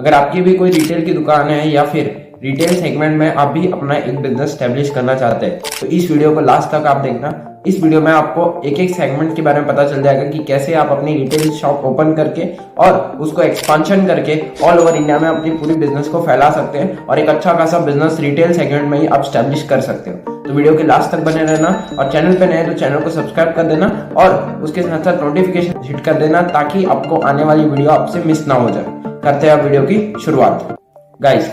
अगर आपकी भी कोई रिटेल की दुकान है या फिर रिटेल सेगमेंट में आप भी अपना एक बिजनेस स्टैब्लिश करना चाहते हैं तो इस वीडियो को लास्ट तक आप देखना। इस वीडियो में आपको एक एक सेगमेंट के बारे में पता चल जाएगा कि कैसे आप अपनी रिटेल शॉप ओपन करके और उसको एक्सपांशन करके ऑल ओवर इंडिया में अपनी पूरी बिजनेस को फैला सकते हैं और एक अच्छा खासा बिजनेस रिटेल सेगमेंट में ही आप स्टैब्लिश कर सकते हो। तो वीडियो के लास्ट तक बने रहना और चैनल पे नए तो चैनल को सब्सक्राइब कर देना और उसके साथ साथ नोटिफिकेशन हिट कर देना ताकि आपको आने वाली वीडियो आपसे मिस ना हो जाए। करते हैं वीडियो की शुरुआत। गाइस,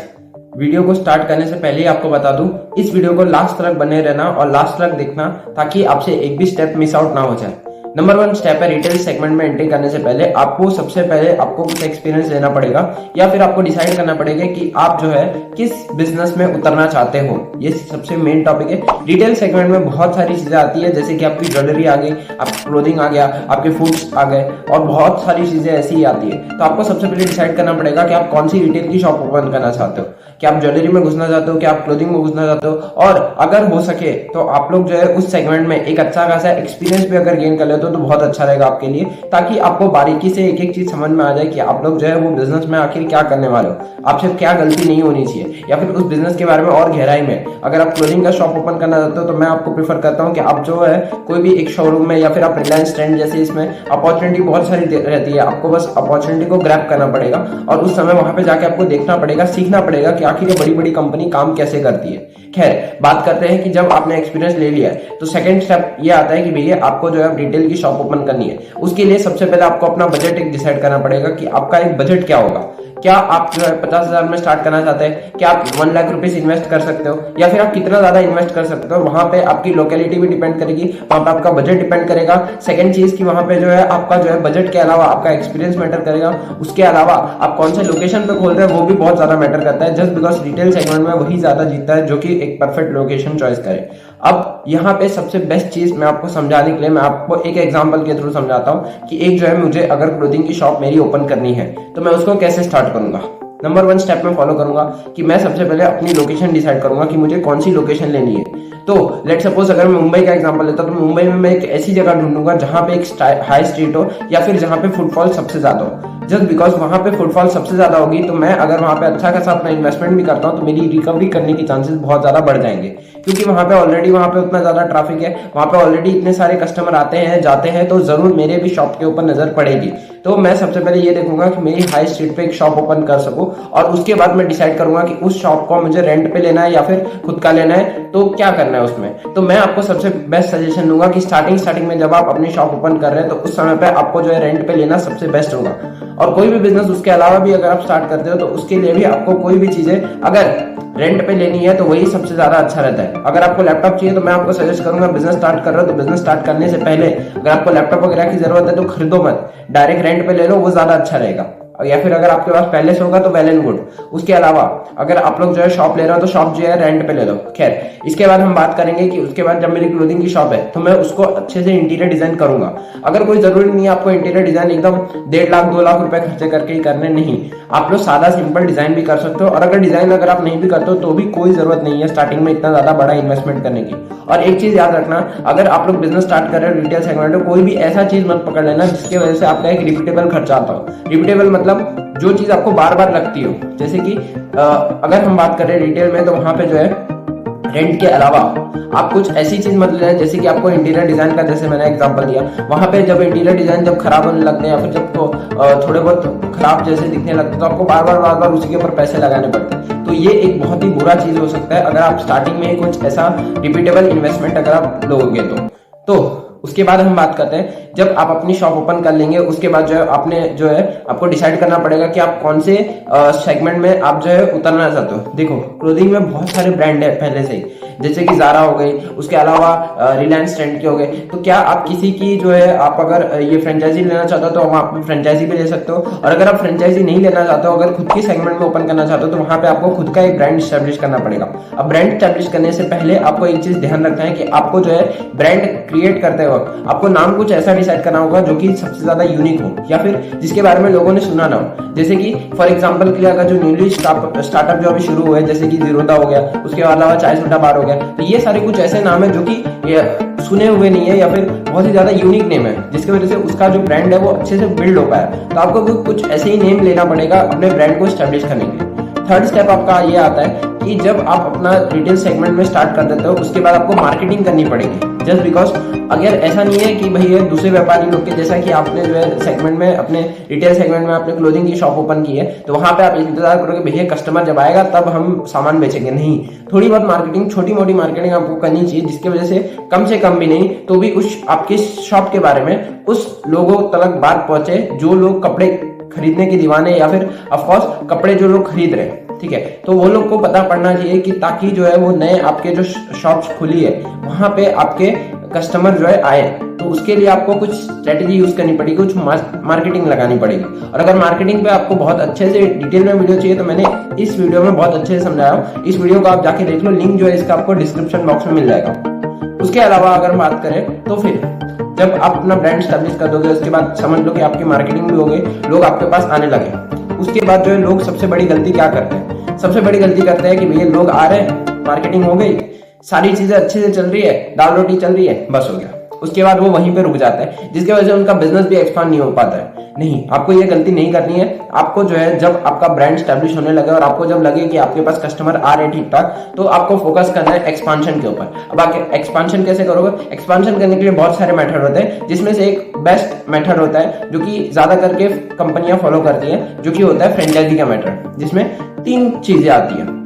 वीडियो को स्टार्ट करने से पहले ही आपको बता दूं, इस वीडियो को लास्ट तक बने रहना और लास्ट तक देखना ताकि आपसे एक भी स्टेप मिस आउट ना हो जाए। नंबर 1 स्टेप है, रिटेल सेगमेंट में एंट्री करने से पहले सबसे पहले आपको कुछ एक्सपीरियंस लेना पड़ेगा या फिर आपको डिसाइड करना पड़ेगा कि आप जो है किस बिजनेस में उतरना चाहते हो। ये सबसे मेन टॉपिक है। रिटेल सेगमेंट में बहुत सारी चीजें आती है, जैसे कि आपकी ज्वेलरी आ गई, आपकी क्लोथिंग आ गया, आपके फूड्स आ गए और बहुत सारी चीजें ऐसी ही आती है। तो आपको सबसे पहले डिसाइड करना पड़ेगा कि आप कौन सी रिटेल की शॉप ओपन करना चाहते हो। क्या आप ज्वेलरी में घुसना चाहते हो, क्या आप क्लोथिंग में घुसना चाहते हो, और अगर हो सके तो आप लोग जो है उस सेगमेंट में एक अच्छा खासा एक्सपीरियंस भी अगर गेन कर लेते हो तो बहुत अच्छा रहेगा आपके लिए, ताकि आपको बारीकी से एक एक चीज समझ में आ जाए कि आप लोग जो है वो बिजनेस में आखिर क्या करने वाले हो, आपसे क्या गलती नहीं होनी चाहिए, या फिर उस बिजनेस के बारे में और गहराई में। अगर आप क्लोथिंग का शॉप ओपन करना चाहते हो तो मैं आपको प्रीफर करता हूँ कि आप जो है कोई भी एक शोरूम में या फिर आप रिलायंस ट्रेंड जैसे इसमें अपॉर्चुनिटी बहुत सारी रहती है, आपको बस अपॉर्चुनिटी को ग्रैब करना पड़ेगा और उस समय वहां पे जाके आपको देखना पड़ेगा, सीखना पड़ेगा कि आखिर ये बड़ी बड़ी कंपनी काम कैसे करती है। खैर, बात करते हैं कि जब आपने एक्सपीरियंस ले लिया है तो सेकंड स्टेप ये आता है कि भैया आपको जो है रिटेल की शॉप ओपन करनी है। उसके लिए सबसे पहले आपको अपना बजट एक डिसाइड करना पड़ेगा कि आपका एक बजट क्या होगा। क्या आप जो है 50,000 में स्टार्ट करना चाहते हैं, क्या आप 1 लाख रुपीस इन्वेस्ट कर सकते हो, या फिर आप कितना ज्यादा इन्वेस्ट कर सकते हो। वहां पे आपकी लोकेलिटी भी डिपेंड करेगी, वहां पे आपका बजट डिपेंड करेगा। सेकंड चीज की वहां पे जो है आपका जो है बजट के अलावा आपका एक्सपीरियंस मैटर करेगा। उसके अलावा आप कौन से लोकेशन पे खोल रहे हैं वो भी बहुत ज्यादा मैटर करता है, जस्ट बिकॉज रिटेल सेगमेंट में वही ज्यादा जीतता है जो कि एक परफेक्ट लोकेशन चॉइस करे। अब यहाँ पे सबसे बेस्ट चीज मैं आपको समझाने के लिए मैं आपको एक एग्जांपल के थ्रू समझाता हूँ कि एक जो है मुझे अगर क्लोथिंग की शॉप मेरी ओपन करनी है तो मैं उसको कैसे स्टार्ट करूंगा। नंबर 1 स्टेप में फॉलो करूंगा कि मैं सबसे पहले अपनी लोकेशन डिसाइड करूंगा कि मुझे कौन सी लोकेशन लेनी है। तो लेट सपोज अगर मैं मुंबई का एग्जांपल लेता हूं तो मुंबई में मैं एक ऐसी जगह ढूंढूंगा जहां पे एक हाई स्ट्रीट हो या फिर जहां पे फुटफॉल सबसे ज्यादा हो। जस्ट बिकॉज वहां पे फुटफॉल सबसे ज्यादा होगी तो मैं अगर वहां पे अच्छा खासा अपना इन्वेस्टमेंट भी करता हूं तो मेरी रिकवरी करने की चांसेस बहुत ज्यादा बढ़ जाएंगे, क्योंकि वहां पे ऑलरेडी वहां पे उतना ज्यादा ट्रैफिक है, वहां पे ऑलरेडी इतने सारे कस्टमर आते हैं जाते हैं, तो जरूर मेरे भी शॉप के ऊपर नजर पड़ेगी। तो मैं सबसे पहले ये देखूंगा कि मेरी हाई स्ट्रीट पे एक शॉप ओपन कर सकूं और उसके बाद मैं डिसाइड करूंगा कि उस शॉप को मुझे रेंट पे लेना है या फिर खुद का लेना है, तो क्या करना है उसमें। तो मैं आपको सबसे बेस्ट सजेशन दूंगा कि स्टार्टिंग में जब आप अपनी शॉप ओपन कर रहे हैं तो उस समय पे आपको जो है रेंट पे लेना सबसे बेस्ट होगा। और कोई भी बिजनेस उसके अलावा भी अगर आप स्टार्ट करते हो तो उसके लिए भी आपको कोई भी चीजें अगर रेंट पे लेनी है तो वही सबसे ज्यादा अच्छा रहता है। अगर आपको लैपटॉप चाहिए तो मैं आपको सजेस्ट करूंगा, बिजनेस स्टार्ट कर रहे हो तो बिजनेस स्टार्ट करने से पहले अगर आपको लैपटॉप वगैरह की जरूरत है तो खरीदो मत, डायरेक्ट रेंट पे ले लो, वो ज्यादा अच्छा रहेगा। या फिर अगर आपके पास पहले से होगा तो वेल एंड गुड। उसके अलावा अगर आप लोग जो है शॉप ले रहे हो तो शॉप जो है रेंट पे ले लो। खैर, इसके बाद हम बात करेंगे कि उसके बाद जब मेरी क्लोथिंग की शॉप है तो मैं उसको अच्छे से इंटीरियर डिजाइन करूंगा। अगर कोई जरूरी नहीं है आपको इंटीरियर डिजाइन एकदम 1.5 लाख 2 लाख रुपए खर्चे करके ही करने, नहीं, आप लोग सादा सिंपल डिजाइन भी कर सकते हो। और अगर डिजाइन अगर आप नहीं भी करते हो तो भी कोई जरूरत नहीं है स्टार्टिंग में इतना ज्यादा बड़ा इन्वेस्टमेंट करने की। और एक चीज याद रखना, अगर आप लोग बिजनेस स्टार्ट कर रहे हो रिटेल सेगमेंट में, कोई भी ऐसा चीज मत पकड़ लेना जिसकी वजह से आपका एक रिपीटेबल खर्चा आता हो। रिपीटेबल मतलब जो चीज आपको बार बार लगती हो, जैसे कि अगर हम बात करें रिटेल में तो वहां पे जो है रेंट के अलावा आप कुछ ऐसी चीज मत लेना जैसे कि आपको इंटीरियर डिजाइन का, जैसे मैंने एग्जांपल दिया, वहां पे जब इंटीरियर डिजाइन जब खराब होने लगते हैं या फिर जब थोड़े बहुत खराब जैसे दिखने लगते हैं तो आपको बार बार उसी के ऊपर पैसे लगाने पड़ते हैं। तो ये एक बहुत ही बुरा चीज हो सकता है अगर आप स्टार्टिंग में कुछ ऐसा रिपीटेबल इन्वेस्टमेंट अगर आप लोगे तो उसके बाद हम बात करते हैं, जब आप अपनी शॉप ओपन कर लेंगे उसके बाद जो है आपको डिसाइड करना पड़ेगा कि आप कौन से सेगमेंट में आप जो है उतरना चाहते हो। देखो, क्लोथिंग में बहुत सारे ब्रांड है पहले से ही, जैसे कि ज़ारा हो गई, उसके अलावा रिलायंस ट्रेंड के हो गए। तो क्या आप किसी की जो है आप अगर ये फ्रेंचाइजी लेना चाहते हो तो वहाँ आप फ्रेंचाइजी भी ले सकते हो, और अगर आप फ्रेंचाइजी नहीं लेना चाहते हो, अगर खुद की सेगमेंट में ओपन करना चाहते हो तो वहाँ पे आपको खुद का एक ब्रांड स्टैब्लिश करना पड़ेगा। अब ब्रांड स्टैब्लिश करने से पहले आपको एक चीज ध्यान रखना है कि आपको जो है ब्रांड क्रिएट करते वक्त आपको नाम कुछ ऐसा डिसाइड करना होगा जो कि सबसे ज्यादा यूनिक हो या फिर जिसके बारे में लोगों ने सुना ना हो। जैसे कि फॉर एग्जांपल के लिए अगर जो न्यूली स्टार्टअप जो अभी शुरू हुए जैसे कि जीरोधा हो गया, उसके अलावा चाय सुट्टा बार हो गया, तो ये सारे कुछ ऐसे नाम है जो कि सुने हुए नहीं है या फिर बहुत ही ज्यादा यूनिक नेम है, जिसकी वजह से उसका जो ब्रांड है वो अच्छे से बिल्ड हो पाया। तो आपको कुछ ऐसे ही नेम लेना पड़ेगा अपने ब्रांड को स्टैब्लिश करने के लिए। थर्ड स्टेप आपका ये आता है कि जब आप अपना रिटेल सेगमेंट में स्टार्ट कर देते हो उसके बाद आपको मार्केटिंग करनी पड़ेगी। जस्ट बिकॉज अगर ऐसा नहीं है कि भाई ये दूसरे व्यापारी लोग के जैसा कि आपने जो है सेगमेंट में अपने रिटेल सेगमेंट में आपने क्लोथिंग की शॉप ओपन की है तो वहां पे आप इंतजार करोगे भैया कस्टमर जब आएगा तब हम सामान बेचेंगे। नहीं, थोड़ी बहुत मार्केटिंग, छोटी मोटी मार्केटिंग आपको करनी चाहिए, जिसकी वजह से कम से कम भी नहीं तो भी उस आपके शॉप के बारे में उस लोगों तक बात पहुंचे जो लोग कपड़े खरीदने के दीवाने या फिर ऑफकोर्स कपड़े जो लोग खरीद रहे हैं, ठीक है, तो वो लोग को पता पड़ना चाहिए कि ताकि जो है वो नए आपके जो शॉप्स खुली है वहां पे आपके कस्टमर जो है आए। तो उसके लिए आपको कुछ स्ट्रेटेजी यूज करनी पड़ेगी, कुछ मार्केटिंग लगानी पड़ेगी। और अगर मार्केटिंग पे आपको बहुत अच्छे से डिटेल में वीडियो चाहिए तो मैंने इस वीडियो में बहुत अच्छे से समझाया, इस वीडियो को आप जाके देख लो, लिंक जो है इसका आपको डिस्क्रिप्शन बॉक्स में मिल जाएगा। उसके अलावा अगर बात करें तो फिर जब आप अपना ब्रांड स्टैब्लिश कर दोगे उसके बाद समझ लो कि आपकी मार्केटिंग भी हो गई, लोग आपके पास आने लगे। उसके बाद जो है लोग सबसे बड़ी गलती क्या करते हैं, सबसे बड़ी गलती करते हैं कि भैया लोग आ रहे हैं, मार्केटिंग हो गई, सारी चीजें अच्छे से चल रही है, दाल रोटी चल रही है, बस हो गया। उसके बाद वो वहीं पे रुक जाता है जिसकी वजह से उनका बिजनेस भी एक्सपांड नहीं हो पाता है। नहीं, आपको ये गलती नहीं करनी है। आपको जो है जब आपका ब्रांड स्टैब्लिश होने लगे और आपको जब लगे कि आपके पास कस्टमर आ रहे ठीक ठाक, तो आपको फोकस करना है एक्सपांशन के ऊपर। अब आप एक्सपांशन कैसे करोगे? एक्सपांशन करने के लिए बहुत सारे मेथड होते हैं, जिसमें से एक बेस्ट मेथड होता है जो कि ज्यादा करके कंपनियां फॉलो करती हैं, जो कि होता है फ्रेंचाइजी का मेथड, जिसमें 3 चीजें आती है।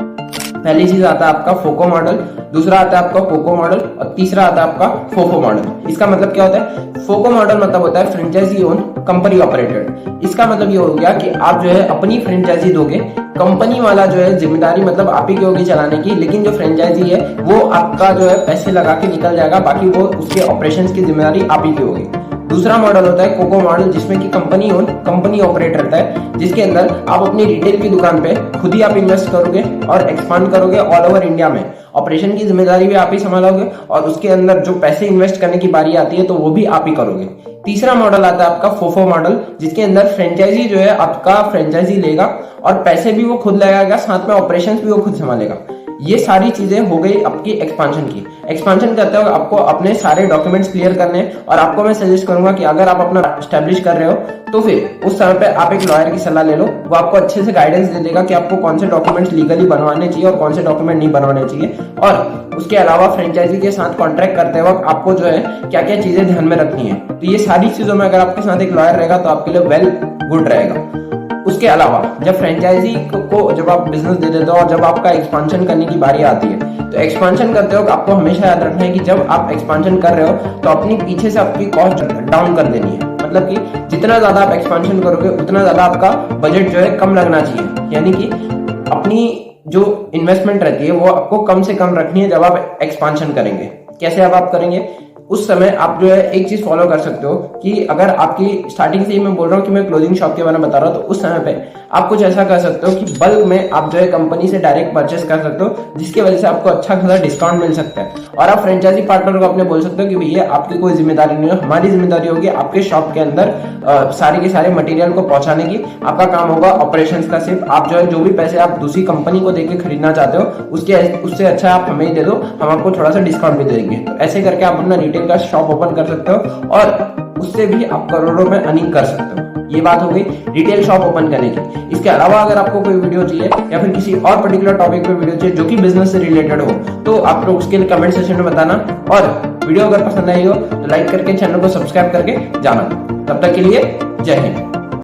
पहली चीज आता है आपका फोको मॉडल, दूसरा आता है आपका कोको मॉडल और तीसरा आता है आपका फोफो मॉडल। इसका मतलब क्या होता है? फोको मॉडल मतलब होता है फ्रेंचाइजी ओन कंपनी ऑपरेटेड। इसका मतलब ये हो गया कि आप जो है अपनी फ्रेंचाइजी दोगे, कंपनी वाला जो है जिम्मेदारी मतलब आप ही की होगी चलाने की, लेकिन जो फ्रेंचाइजी है वो आपका जो है पैसे लगा के निकल जाएगा, बाकी वो उसके ऑपरेशंस की जिम्मेदारी आप ही की होगी। दूसरा मॉडल होता है कोको मॉडल, जिसमें कि कंपनी ओन कंपनी ऑपरेट रहता है, जिसके अंदर आप अपनी रिटेल की दुकान पे खुद ही आप इन्वेस्ट करोगे और एक्सपांड करोगे ऑल ओवर इंडिया में। ऑपरेशन की जिम्मेदारी भी आप ही संभालोगे और उसके अंदर जो पैसे इन्वेस्ट करने की बारी आती है तो वो भी आप ही करोगे। तीसरा मॉडल आता है आपका फोफो मॉडल, जिसके अंदर फ्रेंचाइजी जो है आपका फ्रेंचाइजी लेगा और पैसे भी वो खुद लगाएगा, साथ में ऑपरेशंस भी वो खुद संभालेगा। ये सारी चीजें हो गई आपकी एक्सपांशन की। एक्सपांशन करते हो आपको अपने सारे डॉक्यूमेंट्स क्लियर करने, और आपको मैं सजेस्ट करूंगा कि अगर आप अपना एस्टेब्लिश कर रहे हो तो फिर उस समय पे आप एक लॉयर की सलाह ले लो। वो आपको अच्छे से गाइडेंस दे देगा कि आपको कौन से डॉक्यूमेंट्स लीगली बनवाने चाहिए और कौन से डॉक्यूमेंट नहीं बनवाने चाहिए। और उसके अलावा फ्रेंचाइजी के साथ कॉन्ट्रैक्ट करते वक्त आपको जो है क्या क्या चीजें ध्यान में रखनी है। तो ये सारी चीजों में अगर आपके साथ एक लॉयर रहेगा तो आपके लिए वेल गुड रहेगा। उसके अलावा जब फ्रेंचाइजी को जब आप बिजनेस दे देते हो और जब आपका एक्सपांशन करने की बारी आती है, तो एक्सपांशन करते हो आपको हमेशा याद रखना है कि जब आप एक्सपांशन कर रहे हो तो अपनी पीछे से आपकी कॉस्ट डाउन कर देनी है। मतलब कि जितना ज्यादा आप एक्सपांशन करोगे उतना ज्यादा आपका बजट जो है कम लगना चाहिए, यानी कि अपनी जो इन्वेस्टमेंट रहती है वो आपको कम से कम रखनी है जब आप एक्सपांशन करेंगे। कैसे अब आप करेंगे? उस समय आप जो है एक चीज फॉलो कर सकते हो कि अगर आपकी स्टार्टिंग से ही मैं बोल रहा हूँ कि मैं क्लोथिंग शॉप के बारे में बता रहा हूँ, तो उस समय पे आप कुछ ऐसा कर सकते हो कि बल्क में आप जो है कंपनी से डायरेक्ट परचेस कर सकते हो, जिसकी वजह से आपको अच्छा खासा डिस्काउंट मिल सकता है। और आप फ्रेंचाइजी पार्टनर को अपने बोल सकते हो कि भैया आपकी कोई जिम्मेदारी नहीं है, हमारी जिम्मेदारी होगी आपके शॉप के अंदर सारे के सारे मटेरियल को पहुंचाने की। आपका काम होगा ऑपरेशंस का, सिर्फ आप जो है जो भी पैसे आप दूसरी कंपनी को देके खरीदना चाहते हो उससे अच्छा आप हमें ही दे दो, हम आपको थोड़ा सा डिस्काउंट भी दे देंगे। तो ऐसे करके आप अपना रिटेल का शॉप ओपन कर सकते हो और उससे भी आप करोड़ों में अर्निंग कर सकते हो। ये बात हो गई रिटेल शॉप ओपन करने की। इसके अलावा अगर आपको कोई वीडियो चाहिए या फिर किसी और पर्टिकुलर टॉपिक पे वीडियो चाहिए जो कि बिजनेस से रिलेटेड हो, तो आप लोग उसके लिए कमेंट सेक्शन में बताना। और वीडियो अगर पसंद आई हो तो लाइक करके चैनल को सब्सक्राइब करके जाना। तब तक के लिए जय हिंद।